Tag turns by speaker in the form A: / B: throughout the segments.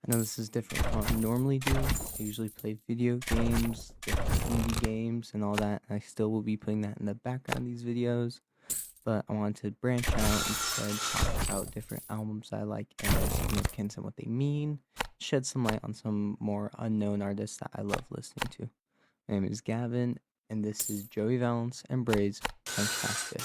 A: I know this is different from what I normally do. I usually play video games, different indie games, and all that. And I still will be putting that in the background of these videos. But I wanted to branch out instead, talk about different albums I like and their significance and what they mean, shed some light on some more unknown artists that I love listening to. My name is Gavin, and this is Joey Valence and Brae's Fantastic.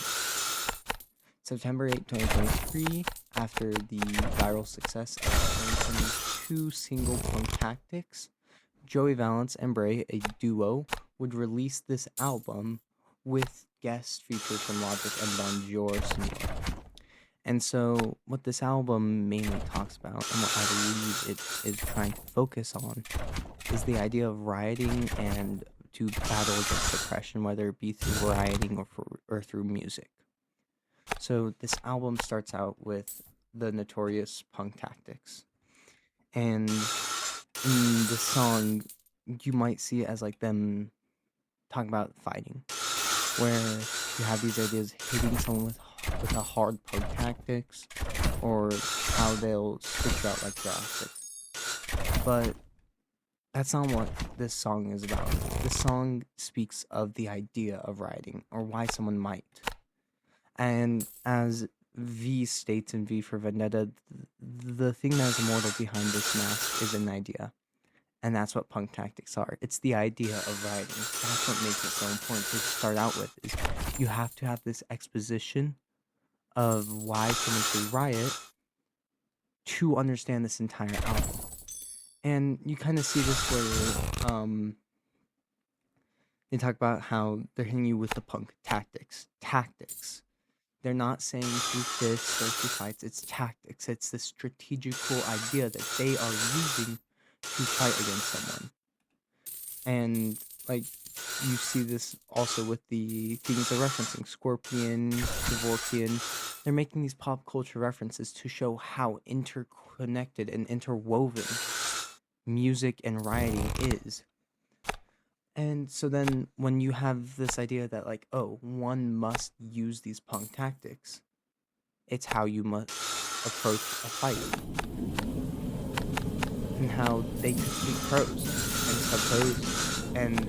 A: September 8, 2023, after the viral success of 2022 single Punk Tactics, Joey Valence and Brae, a duo, would release this album with guest features from Logic and Bonjour Senor. And so what this album mainly talks about, and what I believe it is trying to focus on, is the idea of rioting and to battle against oppression, whether it be through rioting or through music. So this album starts out with the notorious Punk Tactics. And in the song, you might see it as like them talking about fighting, where you have these ideas hitting someone with a hard Punk Tactics, or how they'll switch out like drastics. But that's not what this song is about. This song speaks of the idea of rioting, or why someone might. And as V states in V for Vendetta, the thing that is immortal behind this mask is an idea. And that's what Punk Tactics are. It's the idea of rioting. That's what makes it so important to start out with, is you have to have this exposition of why someone should riot to understand this entire album. And you kind of see this where they talk about how they're hitting you with the Punk Tactics. They're not saying through fists or through fights, it's tactics. It's this strategical idea that they are using to fight against someone. And, like, you see this also with the things they're referencing. Scorpion, Kevorkian. They're making these pop culture references to show how interconnected and interwoven music and rioting is. And so then when you have this idea that, like, oh, one must use these Punk Tactics, it's how you must approach a fight. And how they could be pros and sub-pros, and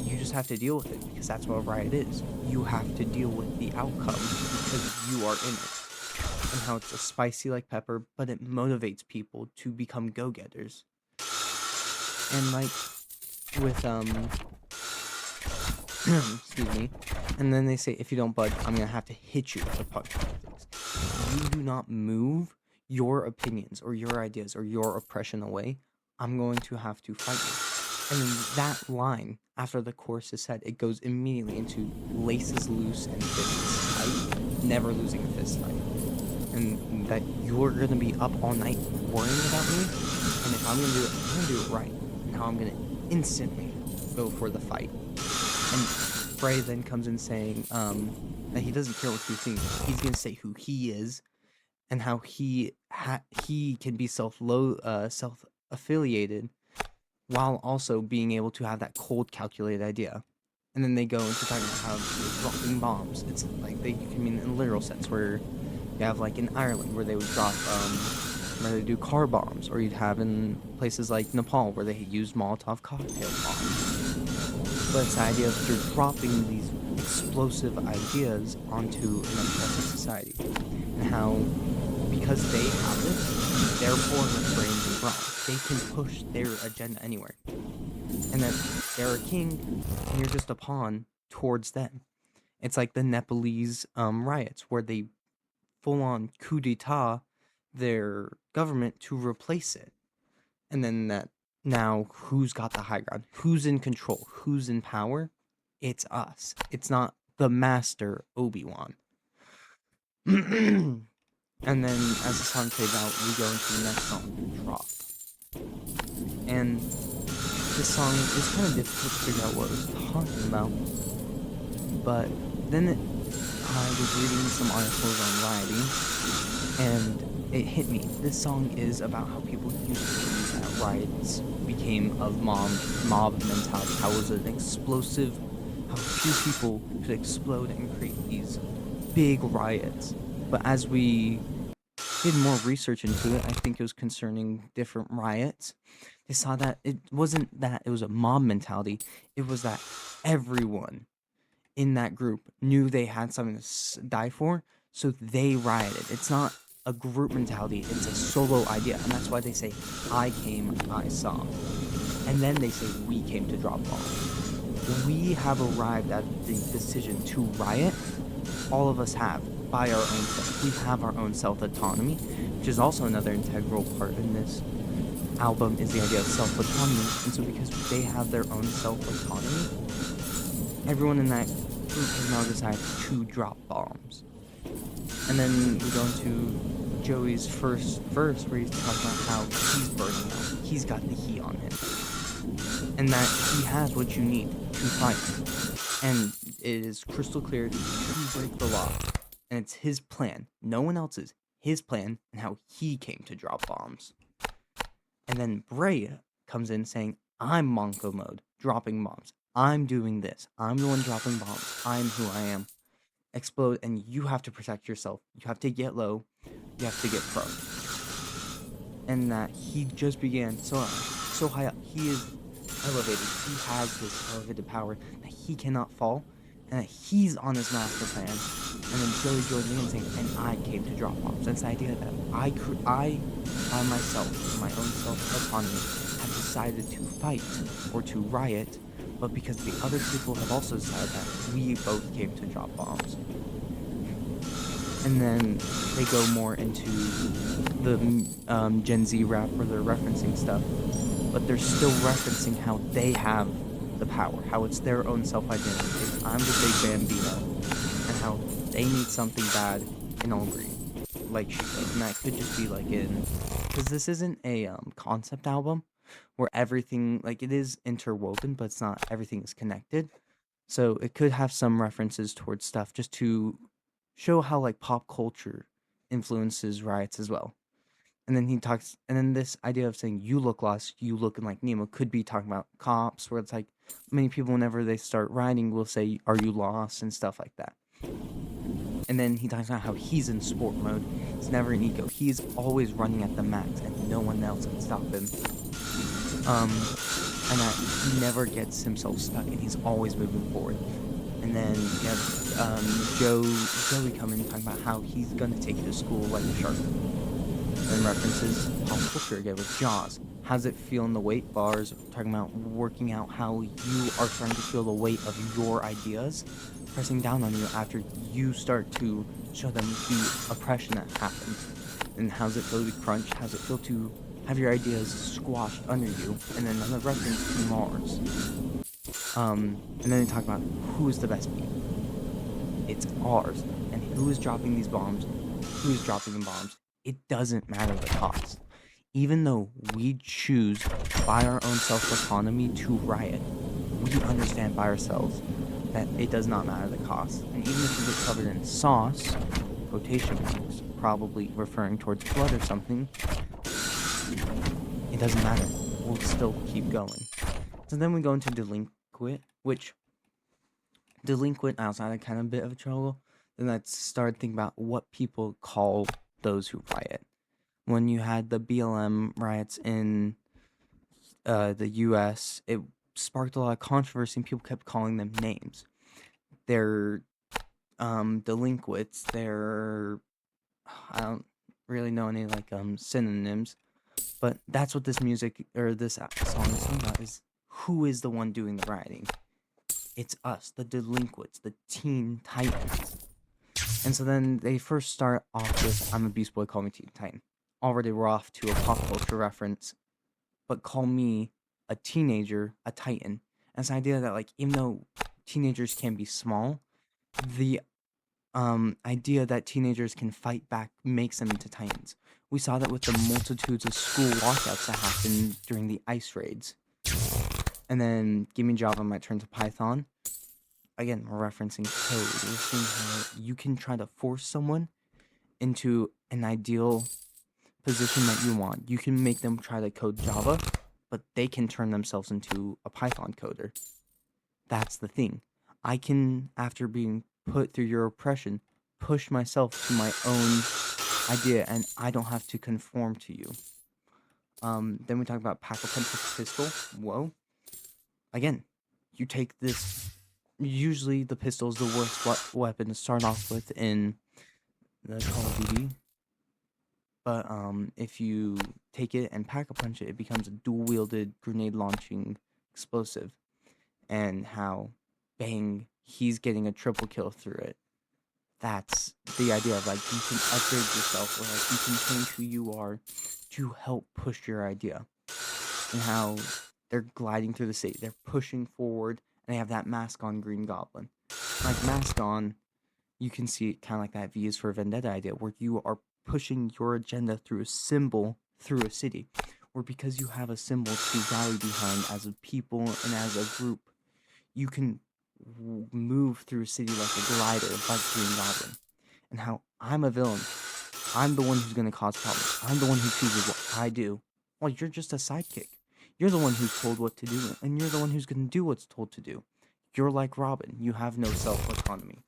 A: you just have to deal with it, because that's what a riot is. You have to deal with the outcome because you are in it. And how it's a spicy like pepper, but it motivates people to become go-getters. And like with excuse me, and then they say, if you don't budge, I'm gonna have to hit you with the Punk Tactics. If you do not move your opinions or your ideas or your oppression away, I'm going to have to fight you. And then that line, after the chorus is said, it goes immediately into laces loose and fists tight, never losing a fist fight. And that you're gonna be up all night worrying about me, and if I'm gonna do it, I'm gonna do it right. And how I'm gonna instantly go for the fight. And Brae then comes in saying that he doesn't care what you think. He's gonna say who he is, and how he can be self-affiliated, while also being able to have that cold, calculated idea. And then they go into talking about how dropping bombs. It's like you can mean in a literal sense, where you have like in Ireland where they would drop where they do car bombs, or you'd have in places like Nepal where they use Molotov cocktail bombs. But it's the idea of you're dropping these explosive ideas onto an oppressive society, and how, because they have it, they're born with brains and bronze. They can push their agenda anywhere, and that they're a king, and you're just a pawn towards them. It's like the Nepalese riots, where they full-on coup d'etat their government to replace it, and then that. Now, who's got the high ground? Who's in control? Who's in power? It's us. It's not the master Obi-Wan. And then, as the song fades out, we go into the next song, Drop. And this song is kind of difficult to figure out what it was talking about. But then I was reading some articles on rioting, and it hit me. This song is about how people used to use that riots became of mob mentality, how it was an explosive, how few people could explode and create these big riots. But as we did more research into it. I think it was concerning different riots. They saw that it wasn't that it was a mob mentality. It was that everyone in that group knew they had something to die for, so they rioted. It's not a group mentality, it's a solo idea, and that's why they say, I came, I saw. And then they say, we came to drop bombs. We have arrived at the decision to riot. All of us have, by our own self. We have our own self-autonomy, which is also another integral part in this album, is the idea of self-autonomy. And so because they have their own self-autonomy, everyone in that group has now decided to drop bombs. And then we go into Joey's first verse where he's talking about how he's burning out. He's got the heat on him. And that he has what you need to fight. And it is crystal clear to break the law. And it's his plan, no one else's, his plan, and how he came to drop bombs. And then Brae comes in saying, I'm Monko mode, dropping bombs. I'm doing this. I'm the one dropping bombs. I'm who I am. Explode, and you have to protect yourself. You have to get low. You have to get pro. And that he just began so high up. He is elevated. He has this elevated power that he cannot fall, and that he's on his master plan. And then Joey joins in saying, and I came to drop bombs. That's the idea that I by myself, my own self-autonomy, have decided to fight or to riot, but because the other people have also decided that we both came to drop bombs. And then they go more into the Gen Z rap where they're referencing stuff, but they're still referencing how they have the power, how it's their own self-identity. I'm the big bambino, and how they need something bad in all green, like she said. And that could just be like because this isn't a concept album where everything, like, it is interwoven, but it's not everything is connected. So it could have some references towards stuff just to show how like pop culture influences riots as well. And then he talks, and then this idea of saying you look lost, you looking like Nemo, could be talking about cops, where it's like many people whenever they start rioting will say, are you lost, and stuff like that. And then he talks about how he's in sport mode. He's never in eco. He's always running at the max, and no one else can stop him. And that he never gets himself stuck, and he's always moving forward. And then you have Joey come in talking about how he's gonna take you to school like a shark. And references pop culture again with Jaws. How does it feel in the weight bars? Talking about working out how you are starting to feel the weight of your ideas pressing down on you after you start to show them the oppression that happens. And how does it feel to be crunched? How does it feel to have your ideas squashed under you? And then another reference to Mars. And then they talk about who is the best beam. It's ours. And who is dropping these bombs? Who is dropping the bombs? It doesn't matter the cost. Even though we choose by our own self-autonomy to riot, we understand by ourselves that it does not matter the cost. And even if we get covered in sauce, quotation marks, probably referring towards blood or something, it doesn't matter. We'll still keep going. So then we go into delinquent, which delinquent outside of kind of a bit of a trouble. Then I started thinking about what people call those who riot. When you had the BLM riots in the U.S., it sparked a lot of controversy, and people kept calling them names. They're delinquents. They're, I don't really know any like synonyms, but that's what this music or this song is talking about, is who is the one doing the rioting. It's us, the delinquents, the teen titans. And so then they first start off with, I'm a Beast Boy, call me Teen Titan. Already we're off to a pop culture reference, but call me a teenager, a titan. And it's the idea that, like, even though teenagers can be small, the idea that teenagers can fight back makes them into titans. We saw that with the multitudes of school walkouts that happened during the ice raids. And then Gimme Java might turn to Python. Again, we're referencing code. We're seeing how you can try to force someone into an ideal position that you want. You can make them try to code Java, but they can turn themselves into a Python coder. That's the thing. I can, after being put through your oppression, push myself to my own idea, and I don't have to conform to you. Then we talk about pack-a-punch with pistol. Whoa. Again, you take this. Usually, the pistol is the worst weapon to start off with in the Call of Duty. But if you take it and pack-a-punch it, it becomes a dual-wielded grenade-launching explosive. And how, bang, he's getting a triple kill through it. That's the idea of, like, you can upgrade yourself, or, like, you can change who you are to help push your idea. And how they're gliding through the city, they're pushing forward, and they have that mask on Green Goblin. Like, mask on, you can see it kind of like that V is for Vendetta idea, where you are pushing your agenda through a symbol, through a city. Or because you have a symbol to rally behind as a people and as a group, you can move through a city like a glider, like Green Goblin. And how I'm a villain. I'm the one who's going to cause problems. I'm the one who chooses what I do. Well, you're just a sidekick. You're the one who's told what to do, and you're the one who's going to do what's told to do. You're like Robin. You have no self-autonomy.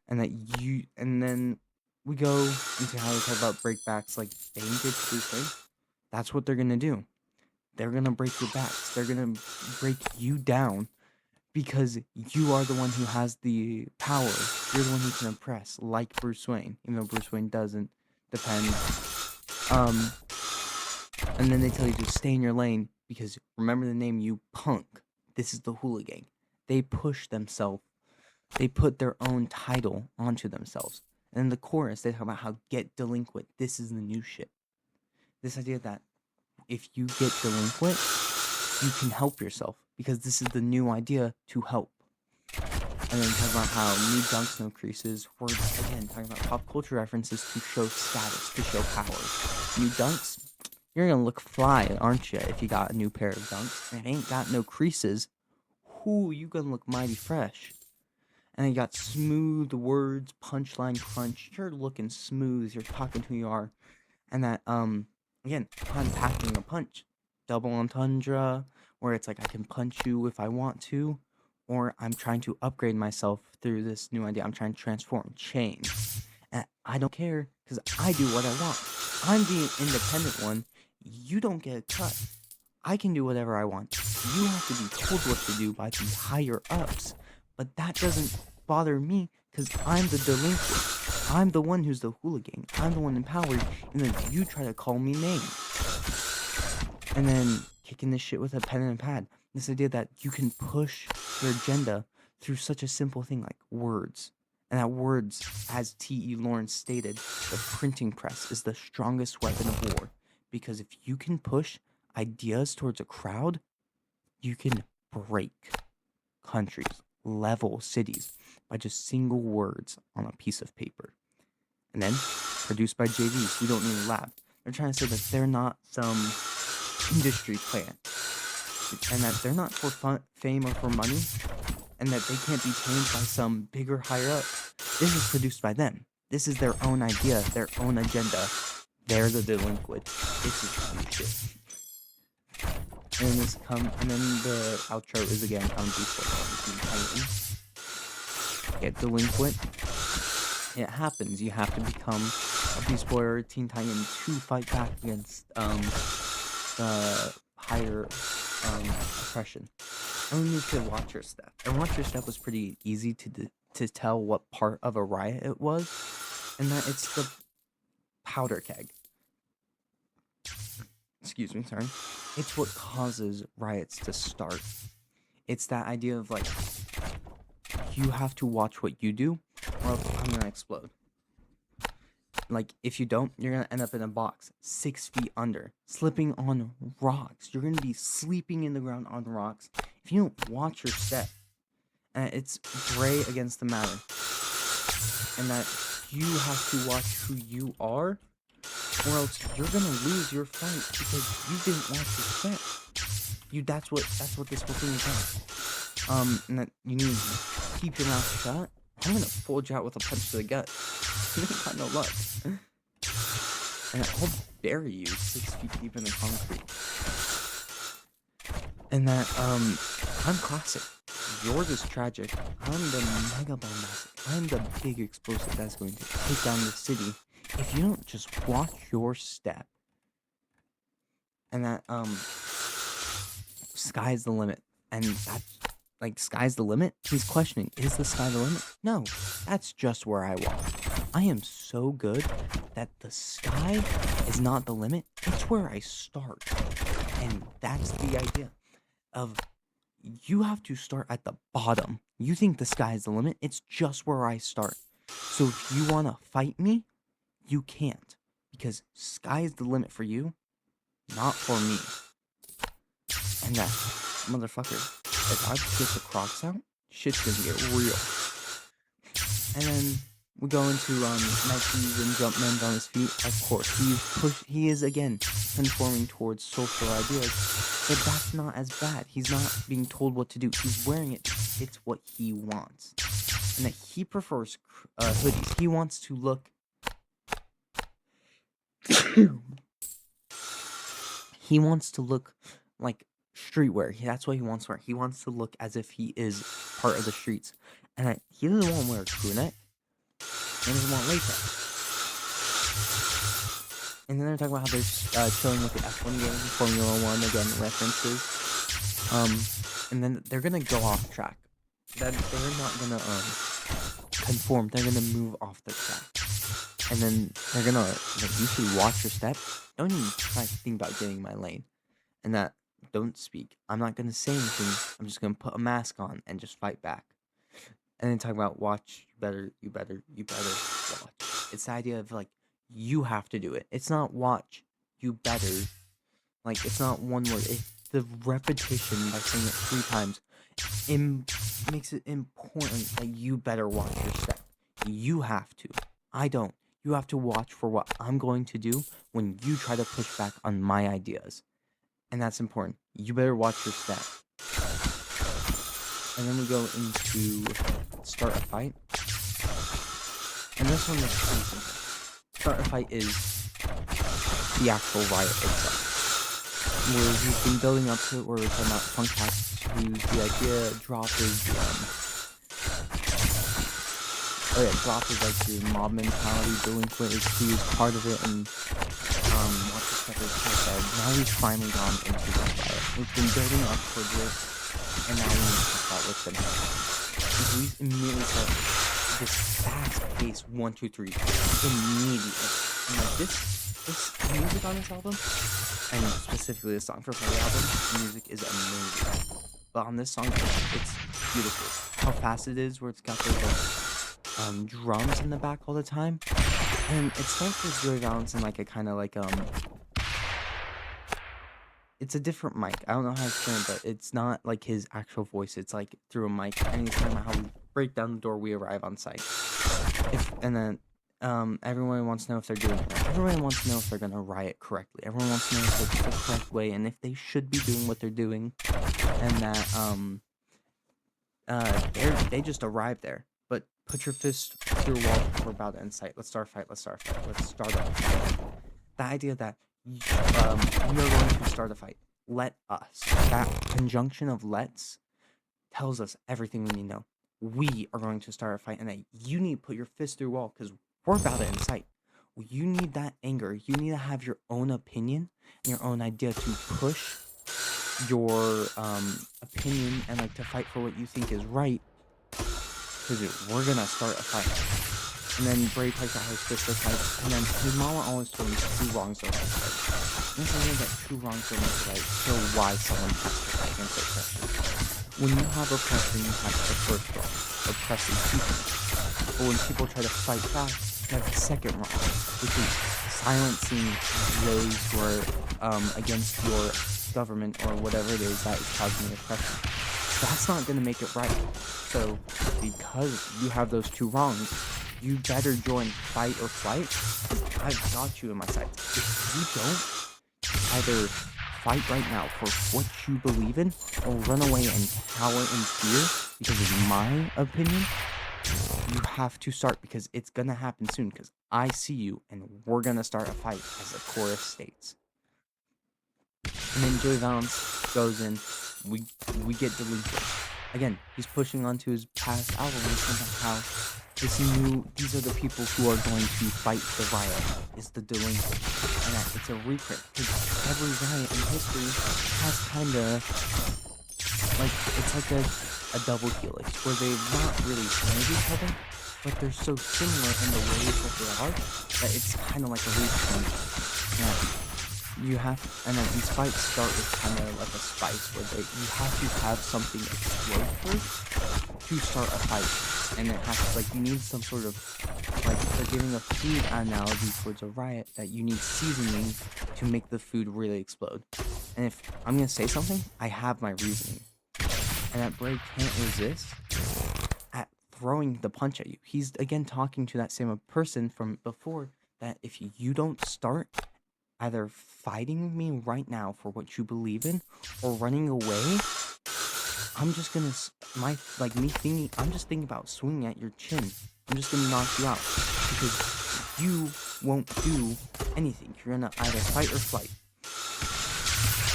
A: And then we go into how we talk about breakbacks like Bane did to Bruce Wayne. That's what they're going to do. They're going to break your backs. They're going to break you down. Because you are the one who has the power. You're the one who can impress, like Bruce Wayne. Even though Bruce Wayne doesn't depend. And then they tell you to stay in your lane. Because remember the name, you punk. This is the hooligan. They push themselves. They put their own title onto themselves. And in the chorus, they talk about how get delinquent. This is the new shit. This idea that if you get delinquent, you can help yourself. Because this is the new idea to help. And then talking about how new dunks, no creases. We're, again, talking about pop culture references to show status, to show power. New dunks, you're going to look fly, aren't you, if you got a new pair of dunks. And it ain't got no creases. Whoo, you going to look mighty fresh. And then you got smooth words, punchline crunch. You're looking smooth. You're talking who you are. And that, again, I'm packing a punch. Double entendre. Where it's like I can punch you if I want to, or I'm trying to upgrade myself through this new idea. I'm trying to transform, change. And I don't care, because I do what I want. I'm the independent one. You don't get a cut. I can do whatever I want. You have to be told what to do by the higher ups. But that doesn't bother me, because I'm the delinquent. I'm the one who's the hooligan. I'm the one empowered, and then you try to call me names. And then kicking this shit with a pen and a pad. This idea that you can push your agenda through such a simple thing like words. And that words, as T.E. Lawrence stated, the printing press is the strongest weapon of war. Because if you can push ideas towards a crowd, you can break countries, level cities by just single words on a piece of paper. And then, produced by JVs, we don't need a lab. They're trying to say that they're not some industry plant, and that they're not for fame or for money, and that they can't be tamed by some bigger higher up. This is produced by them. This is their own idea, their own agenda. They're the delinquent. This is new shit. And then the outro is again on Beast Boy. Get delinquent. It happens. You have to become a Beast Boy or a Teen Titan to fight back against higher oppression. And we need to watch your step. And watch your step was pretty easy to tell what part of a riot it was, and that it's the powder keg. Excuse me, sorry. It's what causes riots to start. It's that idea of like, you have to watch what you do, or else I'm gonna explode. Like, if you don't, you're gonna end up in a box 6 feet under, slipping on rocks. You're gonna be sleeping in the ground on rocks if you don't watch your step. And it's Brae against the matter. And that you have to watch who you are, or else you're gonna lose your fight because you didn't watch your step. That's what this whole thing is about. And that you need to keep your mouth shut. I'm gonna fold you out with a punch to the gut. You ain't got no luck. And I'll bury you 6 feet deep in the concrete. And that, I'm classic. Yours is tragic. I'm the Mega Bomb Massacre. I'm the big explosive that's going to take down the city if you don't just watch your step, and that sky's the limit, and that's like sky's the limit. He's questioning, is the sky the limit? No, that's just where I walk. I am so good that the sky is not the limit. It's where I start, and that's the idea of you have to start at the bottom. You think the sky is the limit? It's just where I start. So if you want to fight me, you can't, because sky is the limit for you, not for me. And that motherfucker, if I get the Crocs out, shit's gonna get real. And then we go into Nikes and Jumpman's on his feet. Of course, he is again conforming towards social ideas, but that's not as bad. He's not being told what to do. He's wearing it. It's what he wants, and that he prefers hoodies. He wants to look. He wants to look like streetwear. That's what he wants to wear. He wants to look as if he is part of the streets. And he doesn't want to wear a crew neck. He doesn't want latex. And then they're talking about how they're chilling with the F1 game, Formula 1, again, references. And then they're going to go off track. They're not going to conform. They're going to move off the track. And then they're going to usually watch your step. Don't even try to think about getting in my lane. And that, don't speak. I'm not going to say anything. I'm just going to put a mask on and just fight back. And then talk about watch, you better watch. It's the idea of, like, you have to do it. It's not watch, you better. Like, it's not one word. The repetition by saying it 3 times makes it important that you better watch your step. You have to. I don't. You have to watch for what I'm going to do when you try to push back on my ideas. And that's important. You better watch your step. And then we go into start a fight. And this one is pretty simple. Start a fight is the actual riot itself. Where we've been building up to it, where we're talking about punk cats, who's the idea, drop is like the mob mentality, delinquent is who is part of it, and what the stuff is said. Now we've finally gone into the riot. We've been building up towards it, and now we need to talk about what's gonna happen. Because we immediately start this fast-paced 1, 2, 3 immediately. And like this music on this album, and specifically the song for Party album, the music is amazing. But on this song, it's beautiful. How fast it is, where it's got those drums in the back all the time. And it starts with Joey Valence in like a kind of like it's a different mic. I don't know how to explain it, but it's not like his actual voice. It's like through a mic, and he's talking about how we break down the door, we arrive on site. Everyone wants to know if they're doing it right. Everyone wants to know if they're gonna riot correctly. Everyone wants to know if it's the correct way and if they should be doing what they're doing, and that they just arrived there. But put your fist to your wall. We're about to end sight. Let's start a fight. Let's start a fight. Let's start a fight. The idea that we are going to start a fight. Let us. That conjunction of let's tells us everything we need to know. We are going to start a fight, and that you need to put your fist through your wall because we're about to end sight. You need that anger. You need to have your own opinion and your own idea to push your opinion and like to fight for what you think is right. Because we're gonna start a fight. And then Brae talks about how his sister fights, and then his mama always told him 2 wrongs don't make a right. And it's only that 2 wrongs don't make a right, so why someone has to fight against oppression. When you have oppression, you have the first wrong, oppressing people. But when people try to fight back, you have the second wrong, which is silencing those who are against your government or whatever it is that is causing the oppression. That's not going to make it right. So, because you have those 2 wrongs, you better join fight or flight. I've got you in my sights. If you don't, either fight right now for what you believe in, or run away and cower in fear because of my opinion, you have to start because it's going to happen soon because I see you and we're going to start a fight, as the chorus states. And then Joey Valence goes in. We get delinquent. Again, he's pushing onto his past album and talking about how these are the people who are going to fight the riot, is the delinquent. And that it's a reprint, because every riot in history has kind of, like, it's like a double helix, where they've not really found each other, but they're so similar in the ways that they are, that it's kind of like a reprint. And then these fights start with kind of like a spice, where you have to have something explode first to start a fight, and it has to, like, you need some sort of, like, they're giving a food analogy towards a riot, that you need seasoning to make the food really explode. And if I'm gonna say something, I have my reasoning, and that Brae can't resist at throwing the punch at you. He's again talking to that same person from before, that if you don't start either fighting me right now for what you believe in, or running away, I'm just gonna, I'm just thinking about swinging at your chin. I'm just gonna knock you out, because you won't do anything. You're gonna either fight or flight.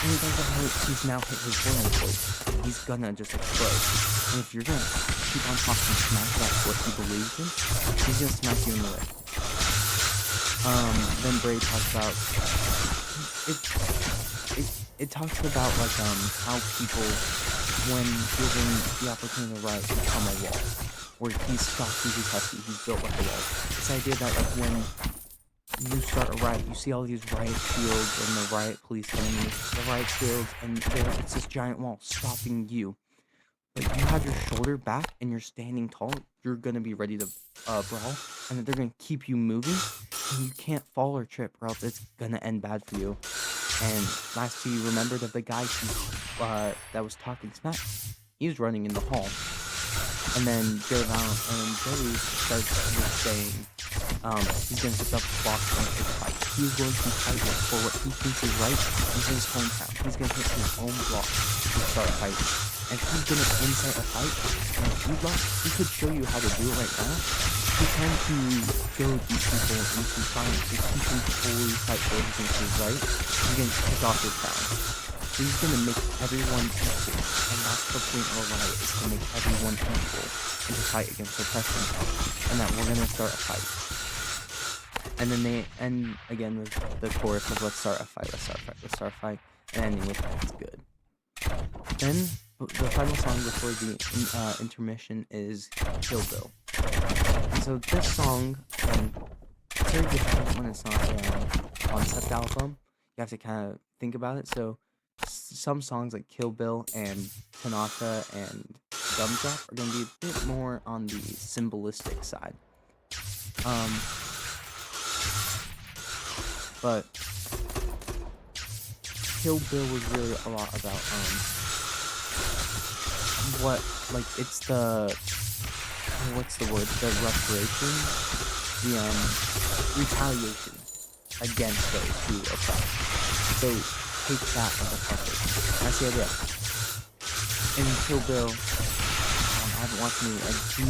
A: And he doesn't know he's now hit his boiling point. He's gonna just explode. And if you're gonna keep on talking smack about what he believes in, he's gonna smack you in the leg. Then Brae talks about it talks about, like, how people, when given the opportunity to riot, become a wall. Where he's stocky, he's hefty, he's built like a wall. This idea that, like, when you start a riot, you see all these riot shields and the riot police coming in, the riot shields, and it's this giant wall stopping you. But you have your shoulder back and you're standing tall, you're gonna be ready to brawl, and they're gonna keep you moving, and you can't fall or trip, or else it's gonna end bad for you. And lastly, you remember that the guy that was talking smack, he was running in the hall. And then Joey starts saying he's going to pick up the box and take a fight. He's going to fight for what he thinks is right in his hometown. He's going to hit his own block to start fighting. And he's going to incite a fight. And if you'd like, he could show you how to do it right now. He can to goad these people into fighting. If he can fully fight for what he thinks is right, he's going to kick off your crown. So he's going to make everyone equal, and that's the point of a riot, is to make everyone equal, and to fight against oppression, and that we're going to start a fight. And then they end again with the chorus of let's start a fight, let's start a fight, let's start a fight, and ending with that's good. Then, the final song before the intermission is Kill Bill. And so this song, it's very difficult when it's not a concept album. You have to kind of think about it. So some songs like Kill Bill and Tanaka and Gumdrop are going to be a bit more on the symbolistic side. But Kill Bill was really a lot about it's the the reparation, the retaliation against those who oppress. So take that as a puppet. That's the idea. In Kill Bill, I haven't watched any, I do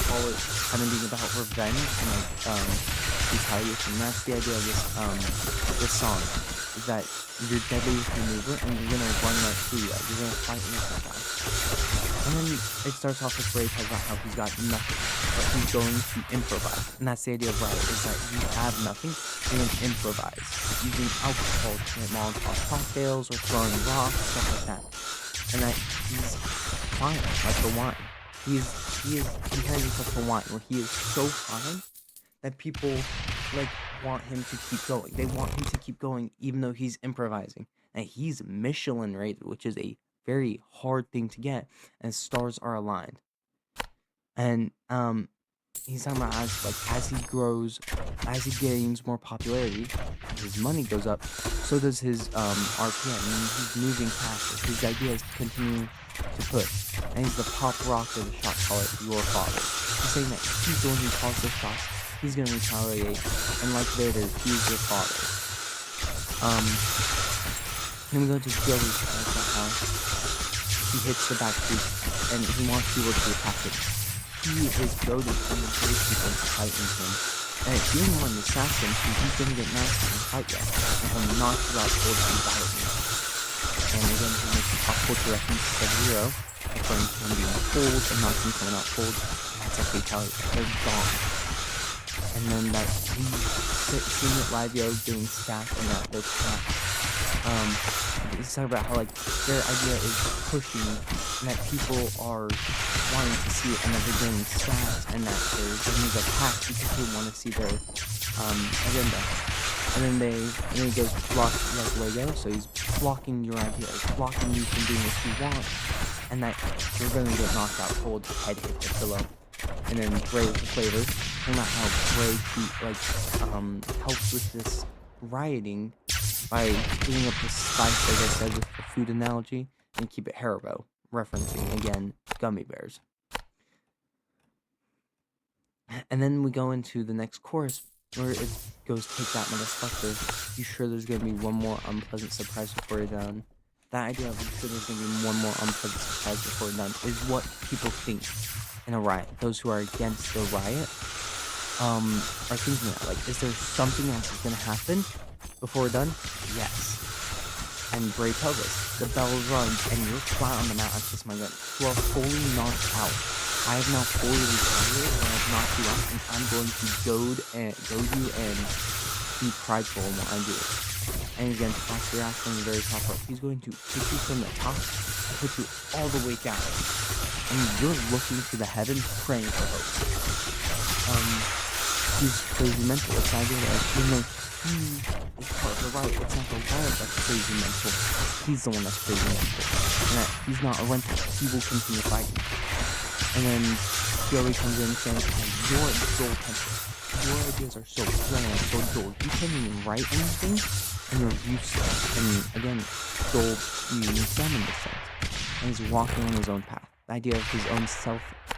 A: call it kind of being about revenge and retaliation. And that's the idea of this song, is that you're deadly with your maneuver and you're gonna run right through that. You're gonna fight and that guy. And then it starts off with Brae talking about how he's got nothing, but he's going to improvise. And that's the idea of riot, is that you have nothing, you're going to improvise. Using alcohol to make Molotov cocktails or throwing rocks, stuff like that. And that he's fine, like the wine. He is comparing himself to wine, where he is so fine that people, like, want him to keep going. They want him to keep going even though he's improvising. And he's Michelin rated, which is a very hard thing to get, and stars are aligned. And he's talking about as he grows, as he gains more popularity, his money goes up, so does his RPM. I mean, he's moving faster. His idea is to continue to push. And he's the pop rocker, the shot caller, your father. He's saying that he's the one who calls the shots, he's gonna retaliate, and like Vader, he's your father. Then we go to Joey's house. He hits the back street, and he wants people to attack him. He is goaded from the British people to fight in him. And if you want to assassin, he's gonna get nasty and fight you, and he'll knock you out towards the battle. And again, he makes the pop culture reference to Sub-Zero, referring to him being cold and not him coming out cold. it's a fatality. They're gone. And then that seeing it live, getting stacked and that they're he's talking about how like their idea is pushing and that people are wanting to see it and that they're getting stacked and that they're getting attacked because they want to see their agenda. And then he goes block like Lego, so he's blocking your ideas, blocking you from doing what you want, and that you're gonna get knocked out cold, head hit the pillow. And then Brae with the flavor, talking about how Brae helps with this rioting by giving up the spice, like I said, with the food analogy, and keep it Haribo, referencing again gummy bears. And then we go into the next chorus where it goes, take that motherfucker. You sure there's gonna be one more unpleasant surprise before you're done? That idea of you sure there's gonna be one more unpleasant surprise before you're done is what people think in a riot. Those who are against the riot are thinking that, like, is there something else that's gonna happen before we're done? Yes. And Brae tells us, the bell runs and you're flat on the mat. I kiss my gun. You are fully knocked out. I have now fully retired and I've knocked you out, and I'm going to goad you and be prideful in what I do. And again, toss your ass from the very top up. He's going to pick you from the top and put you all the way down. And you're looking to the heavens praying for hope. He's crazy mental. It's not idea that even though he is part of the riot, it's not the riot that's crazy mental. He's the one that's crazy mental. And that he's not a rental. He will continue fighting. And then Joey comes in saying, you're a dull pencil. Your ideas are so grand, so dull. You can't even write anything, and you're useless. And again, dull meaning dumb in this sense. And he's walking on his own path. The idea of his own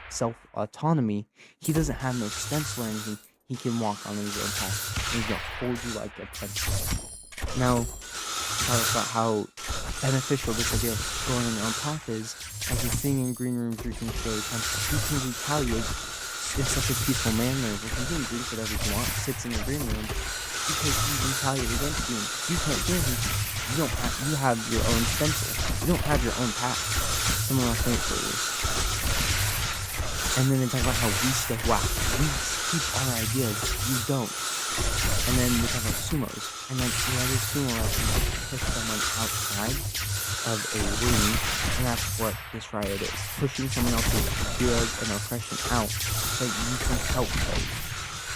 A: self-autonomy, he doesn't have no stencil or anything. He can walk on his own path. And he's going to hold you like a pencil. Now, talk about how beneficial this idea of going on your own path is. As he's sitting in green room drinking chili pencil, he can retaliate in such a peaceful manner where he can drink whatever he wants, sits in the green room, because he retaliates against you. You can't do anything. You have your own stencil. You don't have your own path. Someone else made it for you. And then they talk about how we stay whack. We keep our ideas. You don't. And then we talk about sumos. And then the other sumo wrestling push someone outside of a ring, and that's what this riot is. Pushing someone else's ideas and oppression out so you can help them.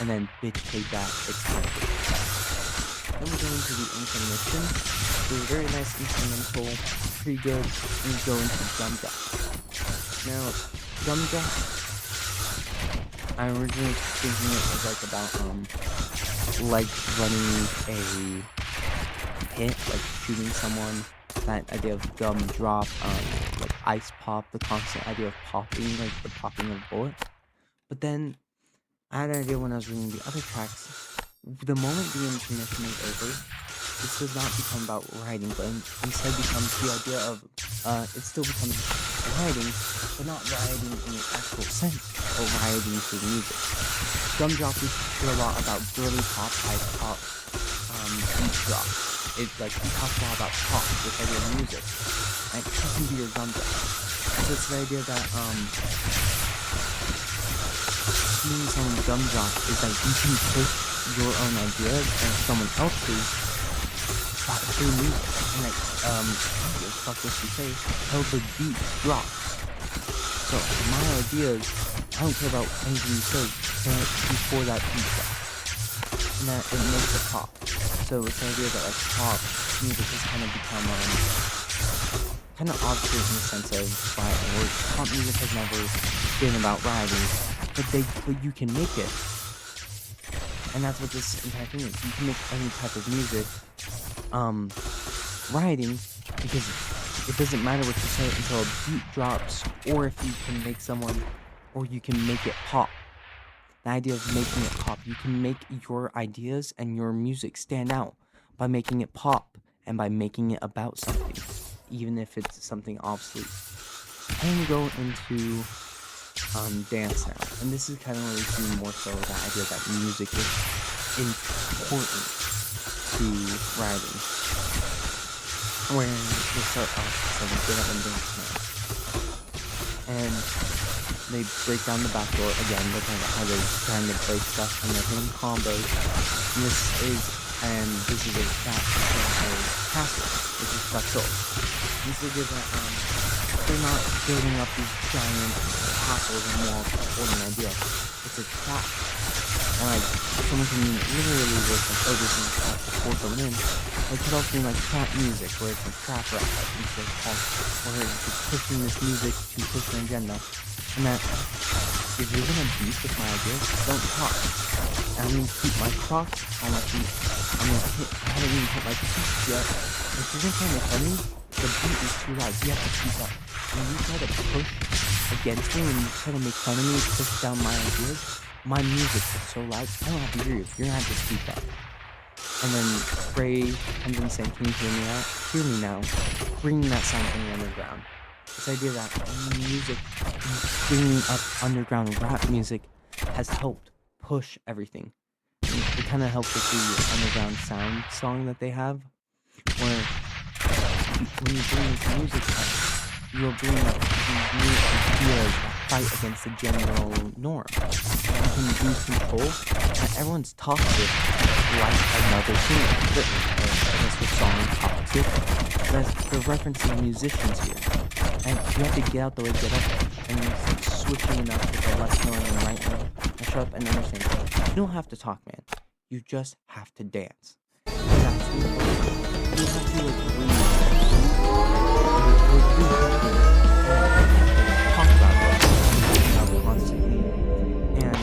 A: And then bitch take that, it's time. Then we go into the intermission. It's a very nice instrumental, pretty good, and we go into drum drop. Now, drum drop, I originally was thinking it was like about like running a hit, like shooting someone. That idea of gum drop, like ice pop, the constant idea of popping, like the popping of a bullet. But then I had an idea when I was reading the other tracks. The moment the intermission is over, this does not become about writing, but instead becomes the idea of it still becomes writing, but not writing in the actual sense, or writing to the music. Gum drop, we hear a lot about girly pop, ice pop, beat drop. It's like he talks a lot about pop, this idea of music, and it can be your gum drop. So it's the idea that seeing someone gum drop is like you can push your own ideas and someone else's through music, and like fuck what you say, how the beat drops. So my ideas, I don't care about anything you say before that beat drops, and that it makes it pop. So it's the idea that like pop music has kind of become kind of obsolete in the sense of rioting, where pop music has never been about rioting, but you can make it, and that's what this entire thing is. You can make any type of music rioting, because it doesn't matter what you say until a beat drops, or if you can make someone, or you can make it pop. The idea of making it pop. You can make your ideas and your music stand out by making it pop and by making it about something, even if it's something obsolete. And we go into dance now. And this is kind of where we see more so the idea that music is important to writing. Where we start off with some get up and dance now. And they break down the back door again. They're talking about how they're trying to break stuff and they're hitting combos. And this is a castle, which is castle. This is that they're not building up these giant castles and walls holding an idea. It's a trap. And like someone can literally look like, oh, this is a trap before going in. It could also be like trap music, where it's a trap rap, like instead of punk, where it's just pushing this music to push an agenda. And that if you're gonna beef with my ideas, don't talk. And I'm gonna keep my Crocs on my feet. I haven't even put my feet yet. If you're gonna try to make fun of me, the beat is too loud. You have to keep up. When you try to push against me, when you try to make fun of me, push down my ideas, my music is so loud, I don't have to hear you. You're gonna have to speak up. And then Brae comes in saying, can you hear me out? Hear me now. Bringing that sound from the underground. This idea that music, bringing up underground rap music, has helped push everything. It kind of helps with the underground sound song that they have, where when you bring this music up, you'll bring up these new ideas that fight against the general norm. You can lose control, and everyone's toxic like another singer. I guess the song is toxic. They're referencing musicians here. And you have to get out the way, get up, and start switching it up with the left knowing and right knowing, and shut up and understand. You don't have to talk, man. You just have to dance. And that's the important part. You have to agree. Talk about it constantly. And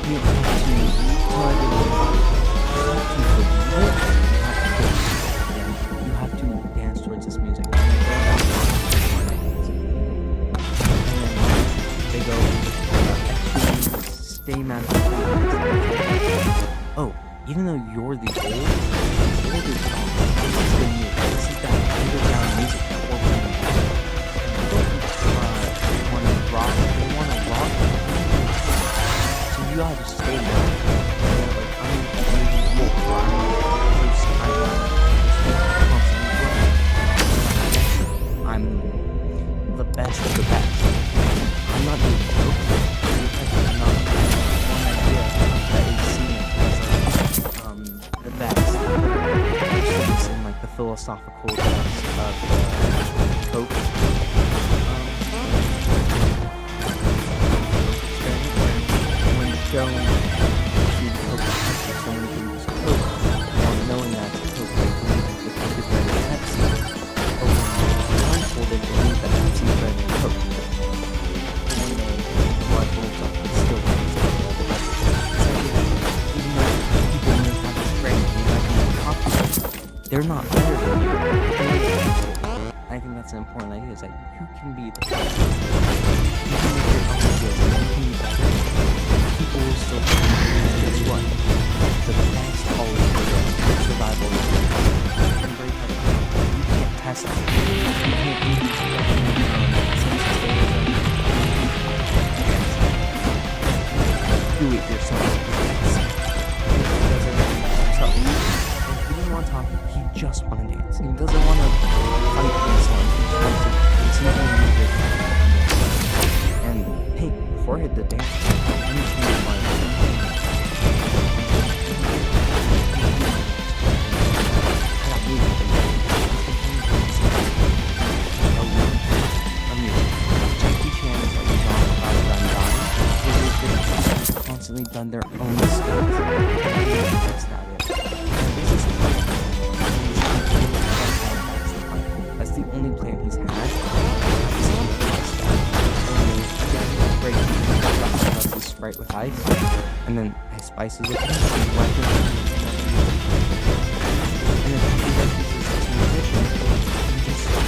A: you have to tell everyone you have to dance towards this music. They go stay mad. Oh, even though you're the older song, this is the new. This is that underground music that we're playing. They want to rock. They want to rock. So you gotta stay mad. Like I'm the best of the best. I'm not doing joke because I'm not one idea that is seen as the best. It's in like the philosophical depths of Coke. When shown to Coke, someone can use Coke, while knowing that it's Coke, they believe the Coke is better than Pepsi. But when blindfolded, they believe that Pepsi is better than Coke. One day, blindfolds up and still believes that they're the best. Even though people may have a friend who might be unpopular, they're not better than you. I think that's an important idea, is that you can be the best. You can make your own ideas, and you can be better. People will still try to guess what? The best always prevails. Survival is the best. And Brae talks about you can't test it. You can't do these do it yourself. So, if he didn't want to talk, he just want to dance. He doesn't want to fight this one. He just wants to continue to move it. And hey, before I hit the dance, let me change my mind. Constantly done their own skills. That's the only plan he's had. Break his Sprite with ice, and then his spices with him, and weapons. And if he references his musician, you just have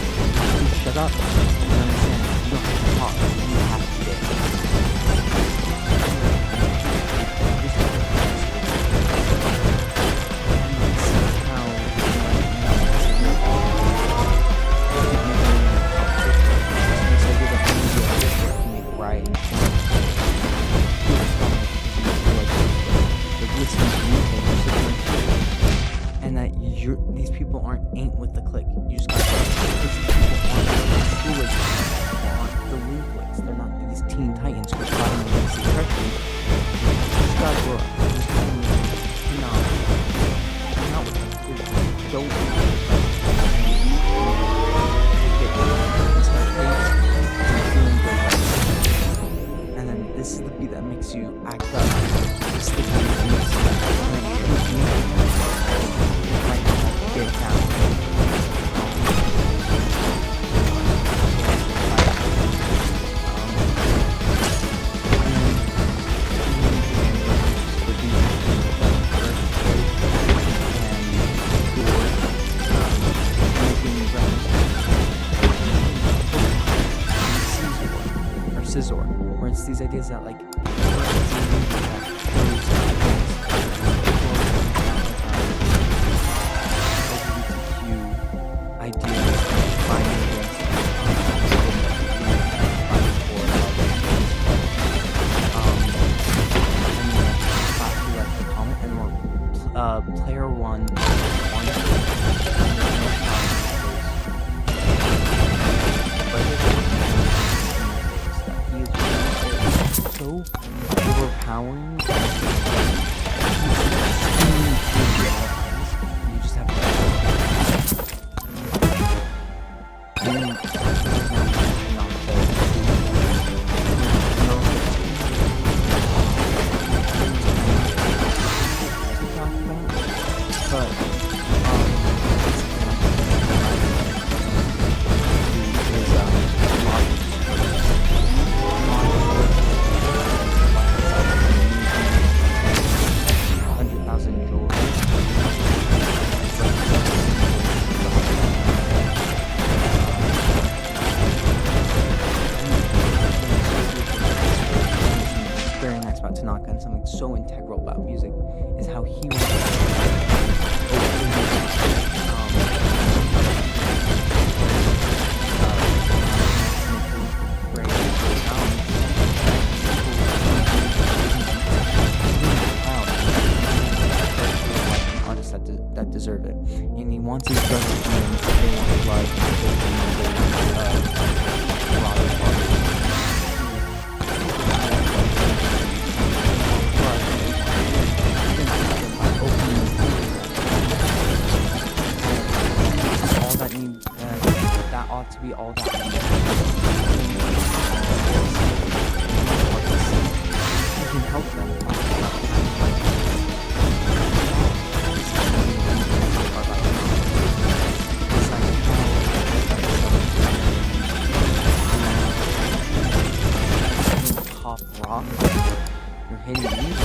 A: to shut up and understand. You don't have to talk. You have to dance. And that these people ain't with the clique. You just gotta these people aren't foolish. People aren't the Lumplets. They're not these Teen Titans who are fighting against the oppression. These guys were hang out with them. Don't and then this is the beat that makes you act up. This is the beat that makes you get down. Scissor, where it's these ideas that like LGBTQ ideas fighting against the comment and more player one so overpowering. You just have to Tanaka, and something so integral about music is how he was artists that deserve it, and he wants his brothers to know that they want blood, that ought to be all that you can help them. Pop rock, you're hitting music.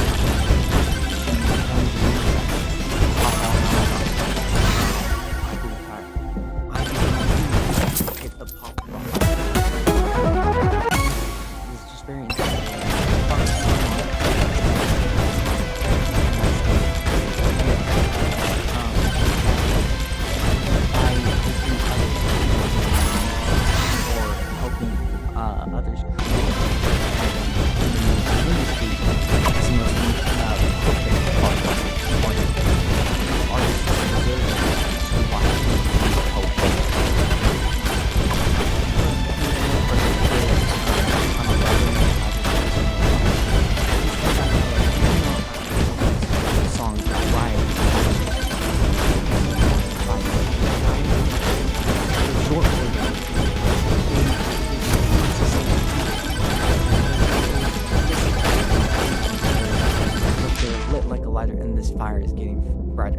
A: And this fire is getting brighter.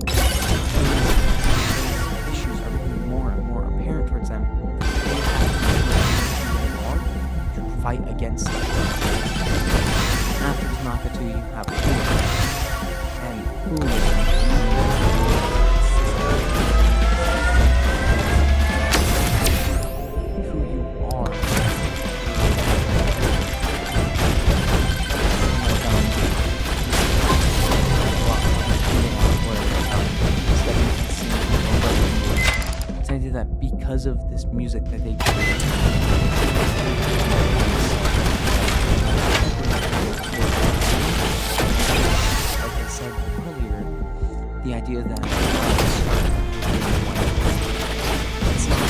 A: Issues are becoming more and more apparent towards them. They have to fight against it. After Tanaka 2, you have and who you are. That because of this music that they create, like I said earlier, the idea that it's not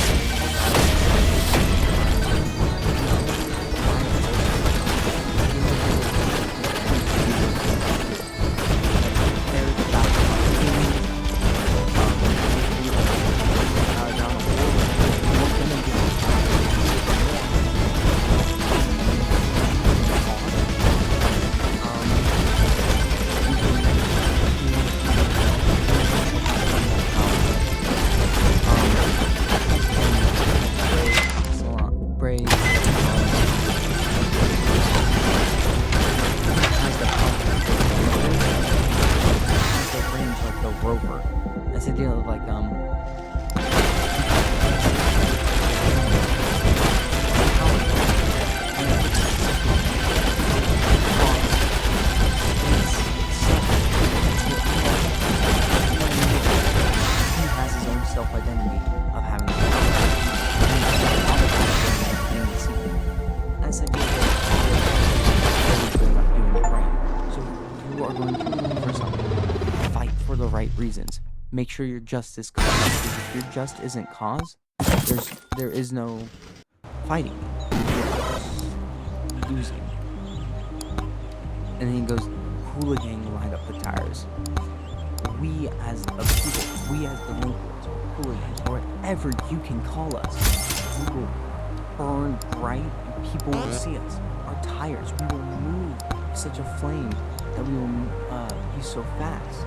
A: self-identity of having a as I did doing it right. So you are going to, first off, fight for the right reasons. Make sure your just is cause. Because if your just isn't cause, there is no fighting. You're losing. And then he goes, hooligan lined up the tires. We as a people, we as delinquents, hooligans, or whatever you can call us, we will burn bright and people will see us. Our tires, we will move such a flame that we will be so fast.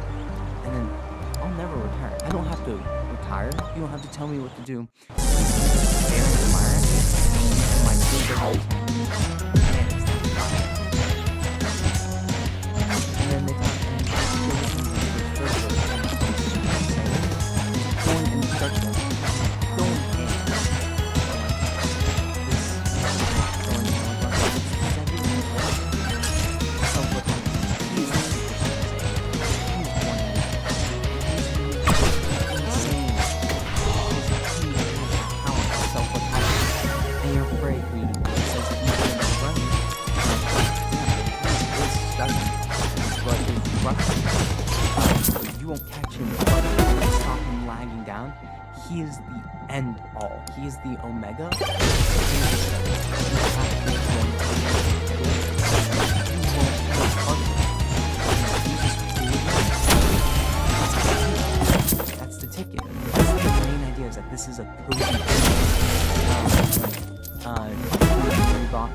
A: And then I'll never retire. I don't have to retire. You don't have to tell me what to do. Aaron and Myra, my favorite house. And then they talk going and start going in. You won't catch him, but you won't stop him lagging down. He is the end all. He is the omega. That's the ticket. That's the main idea, is that this is a cozy box.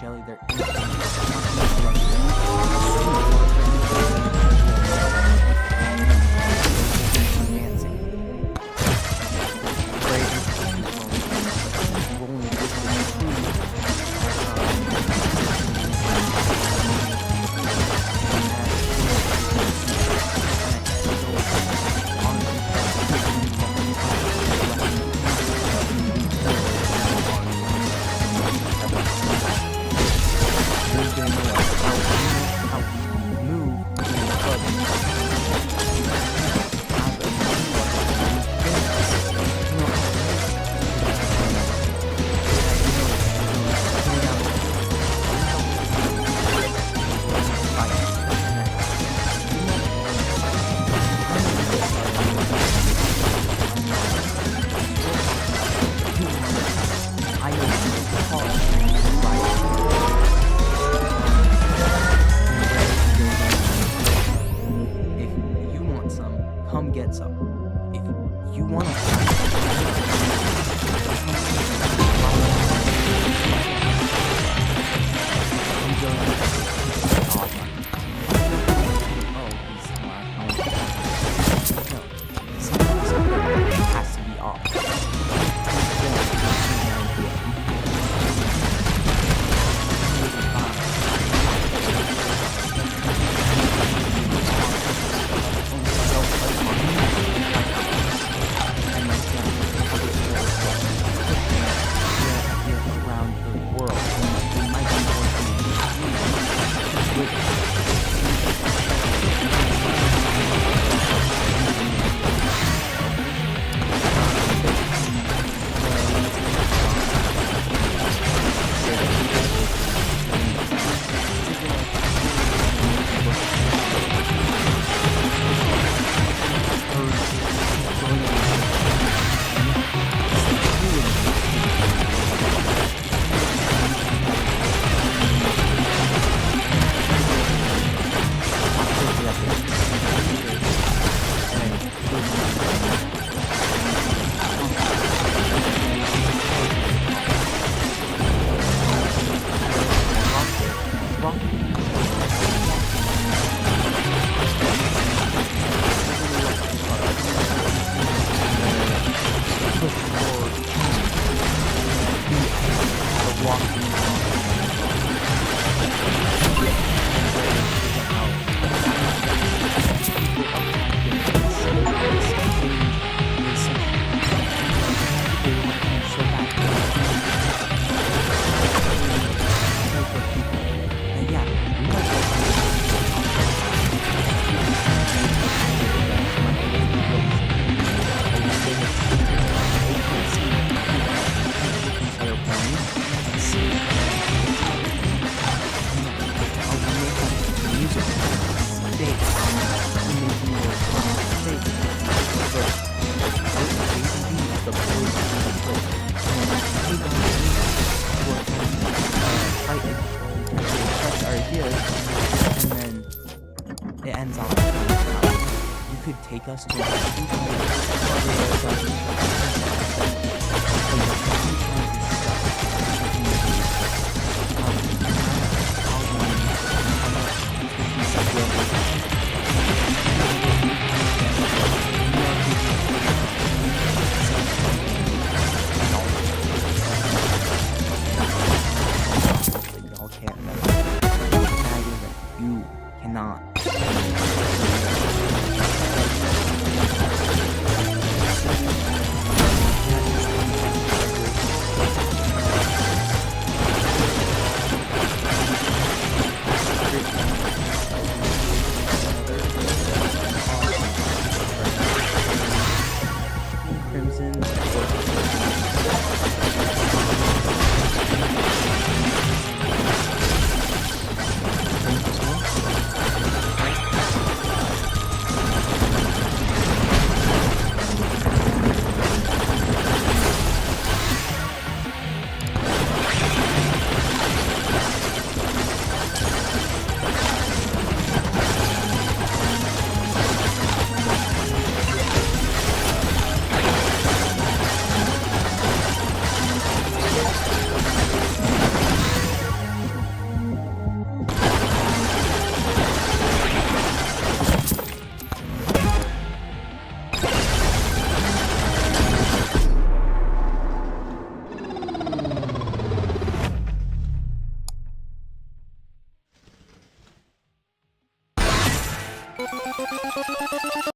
A: jelly, they're come get some. If you want to has to be off. It ends off. You could take us to a